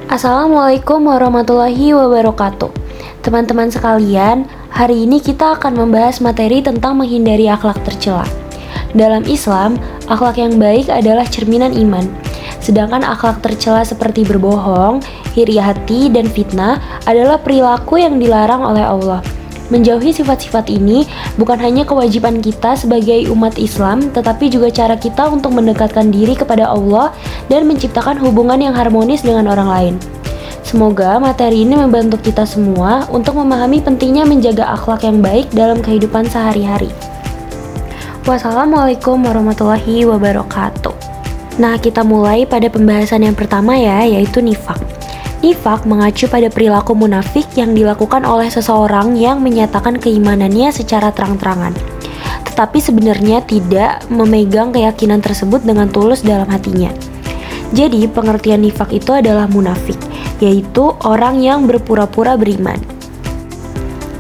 Assalamualaikum warahmatullahi wabarakatuh. Teman-teman sekalian, hari ini kita akan membahas materi tentang menghindari akhlak tercela. Dalam Islam, akhlak yang baik adalah cerminan iman. Sedangkan akhlak tercela seperti berbohong, iri hati, dan fitnah adalah perilaku yang dilarang oleh Allah. Menjauhi sifat-sifat ini bukan hanya kewajiban kita sebagai umat Islam, tetapi juga cara kita untuk mendekatkan diri kepada Allah dan menciptakan hubungan yang harmonis dengan orang lain. Semoga materi ini membantu kita semua untuk memahami pentingnya menjaga akhlak yang baik dalam kehidupan sehari-hari. Wassalamualaikum warahmatullahi wabarakatuh. Nah, kita mulai pada pembahasan yang pertama ya, yaitu nifaq. Nifaq mengacu pada perilaku munafik yang dilakukan oleh seseorang yang menyatakan keimanannya secara terang-terangan, tetapi sebenarnya tidak memegang keyakinan tersebut dengan tulus dalam hatinya. Jadi, pengertian nifaq itu adalah munafik, yaitu orang yang berpura-pura beriman.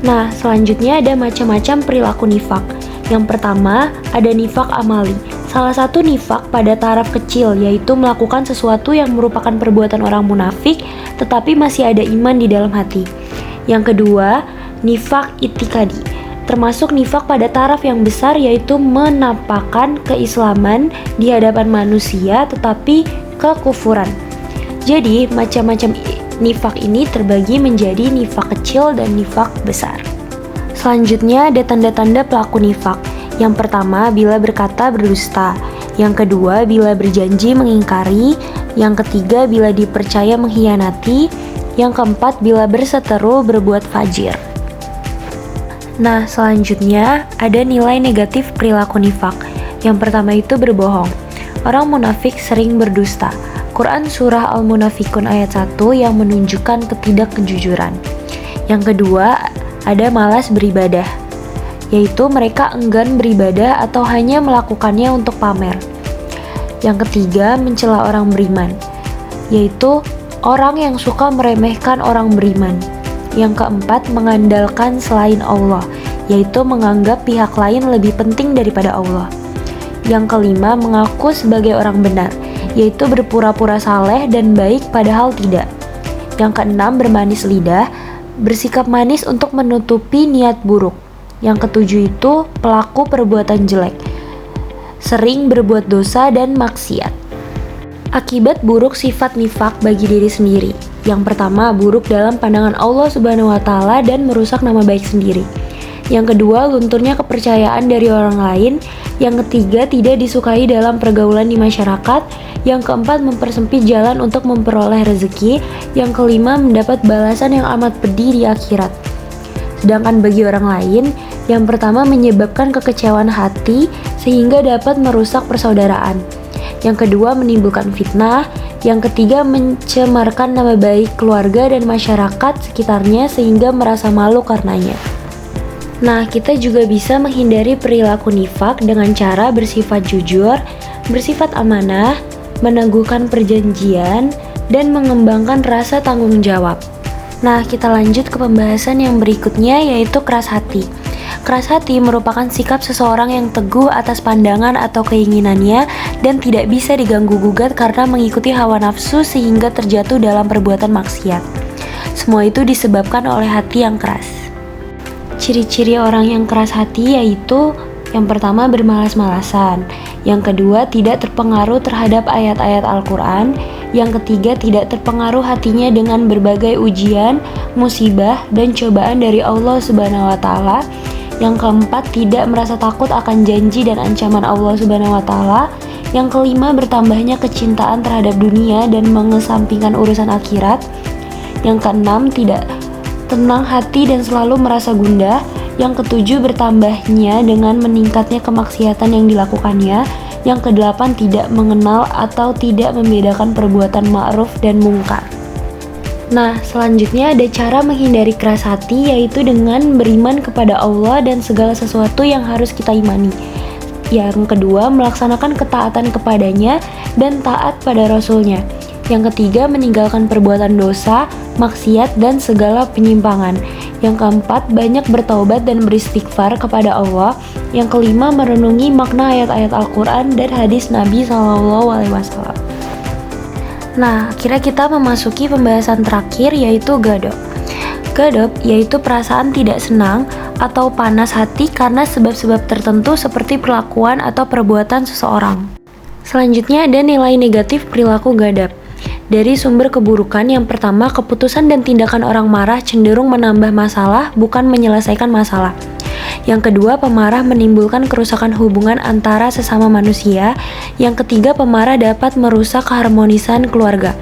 Nah, selanjutnya ada macam-macam perilaku nifaq. Yang pertama, ada nifaq amali. Salah satu nifaq pada taraf kecil, yaitu melakukan sesuatu yang merupakan perbuatan orang munafik, tetapi masih ada iman di dalam hati. Yang kedua, nifaq itikadi. Termasuk nifaq pada taraf yang besar, yaitu menampakkan keislaman di hadapan manusia, tetapi kekufuran. Jadi, macam-macam nifaq ini terbagi menjadi nifaq kecil dan nifaq besar. Selanjutnya ada tanda-tanda pelaku nifaq. Yang pertama, bila berkata berdusta. Yang kedua, bila berjanji mengingkari. Yang ketiga, bila dipercaya mengkhianati. Yang keempat, bila berseteru berbuat fajir. Nah, selanjutnya ada nilai negatif perilaku nifaq. Yang pertama itu berbohong. Orang munafik sering berdusta. Quran Surah Al-Munafikun ayat 1 yang menunjukkan ketidakjujuran. Yang kedua, ada malas beribadah, yaitu mereka enggan beribadah atau hanya melakukannya untuk pamer. Yang ketiga, mencela orang beriman, yaitu orang yang suka meremehkan orang beriman. Yang keempat, mengandalkan selain Allah, yaitu menganggap pihak lain lebih penting daripada Allah. Yang kelima, mengaku sebagai orang benar, yaitu berpura-pura saleh dan baik padahal tidak. Yang keenam, bermanis lidah, bersikap manis untuk menutupi niat buruk. Yang ketujuh itu pelaku perbuatan jelek, sering berbuat dosa dan maksiat. Akibat buruk sifat nifaq bagi diri sendiri. Yang pertama, buruk dalam pandangan Allah Subhanahu wa Ta'ala dan merusak nama baik sendiri. Yang kedua, lunturnya kepercayaan dari orang lain. Yang ketiga, tidak disukai dalam pergaulan di masyarakat. Yang keempat, mempersempit jalan untuk memperoleh rezeki. Yang kelima, mendapat balasan yang amat pedih di akhirat. Sedangkan bagi orang lain, yang pertama menyebabkan kekecewaan hati sehingga dapat merusak persaudaraan. Yang kedua, menimbulkan fitnah. Yang ketiga, mencemarkan nama baik keluarga dan masyarakat sekitarnya sehingga merasa malu karenanya. Nah, kita juga bisa menghindari perilaku nifaq dengan cara bersifat jujur, bersifat amanah, meneguhkan perjanjian, dan mengembangkan rasa tanggung jawab. Nah, kita lanjut ke pembahasan yang berikutnya, yaitu keras hati. Keras hati merupakan sikap seseorang yang teguh atas pandangan atau keinginannya dan tidak bisa diganggu-gugat karena mengikuti hawa nafsu sehingga terjatuh dalam perbuatan maksiat. Semua itu disebabkan oleh hati yang keras. Ciri-ciri orang yang keras hati yaitu yang pertama, bermalas-malasan. Yang kedua, tidak terpengaruh terhadap ayat-ayat Al-Quran. Yang ketiga, tidak terpengaruh hatinya dengan berbagai ujian, musibah, dan cobaan dari Allah Subhanahu wa Ta'ala. Yang keempat, tidak merasa takut akan janji dan ancaman Allah Subhanahu wa Ta'ala. Yang kelima, bertambahnya kecintaan terhadap dunia dan mengesampingkan urusan akhirat. Yang keenam, tidak tenang hati dan selalu merasa gundah. Yang ketujuh, bertambahnya dengan meningkatnya kemaksiatan yang dilakukannya. Yang kedelapan, tidak mengenal atau tidak membedakan perbuatan ma'ruf dan mungkar. Nah, selanjutnya ada cara menghindari keras hati, yaitu dengan beriman kepada Allah dan segala sesuatu yang harus kita imani. Yang kedua, melaksanakan ketaatan kepadanya dan taat pada Rasulnya. Yang ketiga, meninggalkan perbuatan dosa, maksiat, dan segala penyimpangan. Yang keempat, banyak bertaubat dan beristighfar kepada Allah. Yang kelima, merenungi makna ayat-ayat Al-Quran dan hadis Nabi SAW. Nah, akhirnya kita memasuki pembahasan terakhir yaitu gadab. Gadab yaitu perasaan tidak senang atau panas hati karena sebab-sebab tertentu seperti perlakuan atau perbuatan seseorang. Selanjutnya ada nilai negatif perilaku gadab. Dari sumber keburukan, yang pertama, keputusan dan tindakan orang marah cenderung menambah masalah, bukan menyelesaikan masalah. Yang kedua, pemarah menimbulkan kerusakan hubungan antara sesama manusia. Yang ketiga, pemarah dapat merusak keharmonisan keluarga.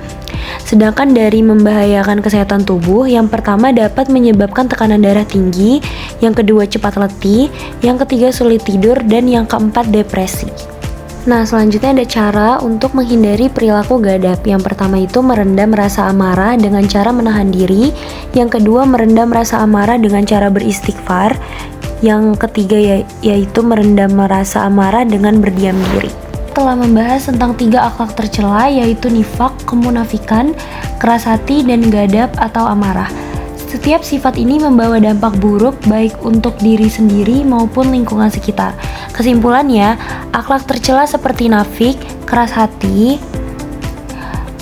Sedangkan dari membahayakan kesehatan tubuh, yang pertama dapat menyebabkan tekanan darah tinggi, yang kedua cepat letih, yang ketiga sulit tidur, dan yang keempat depresi. Nah, selanjutnya ada cara untuk menghindari perilaku gadab. Yang pertama itu merendam rasa amarah dengan cara menahan diri. Yang kedua, merendam rasa amarah dengan cara beristighfar. Yang ketiga yaitu merendam rasa amarah dengan berdiam diri. Telah membahas tentang 3 akhlak tercela, yaitu nifak, kemunafikan, keras hati, dan gadab atau amarah. Setiap sifat ini membawa dampak buruk baik untuk diri sendiri maupun lingkungan sekitar. Kesimpulannya, akhlak tercela seperti nafik, keras hati,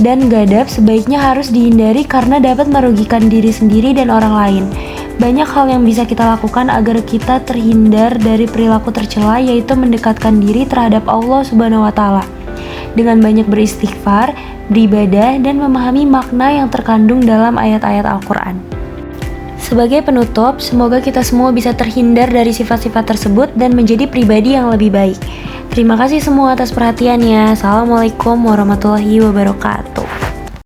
dan gadab sebaiknya harus dihindari karena dapat merugikan diri sendiri dan orang lain. Banyak hal yang bisa kita lakukan agar kita terhindar dari perilaku tercela, yaitu mendekatkan diri terhadap Allah Subhanahu wa Ta'ala dengan banyak beristighfar, beribadah, dan memahami makna yang terkandung dalam ayat-ayat Al-Quran. Sebagai penutup, semoga kita semua bisa terhindar dari sifat-sifat tersebut dan menjadi pribadi yang lebih baik. Terima kasih semua atas perhatiannya. Assalamualaikum warahmatullahi wabarakatuh.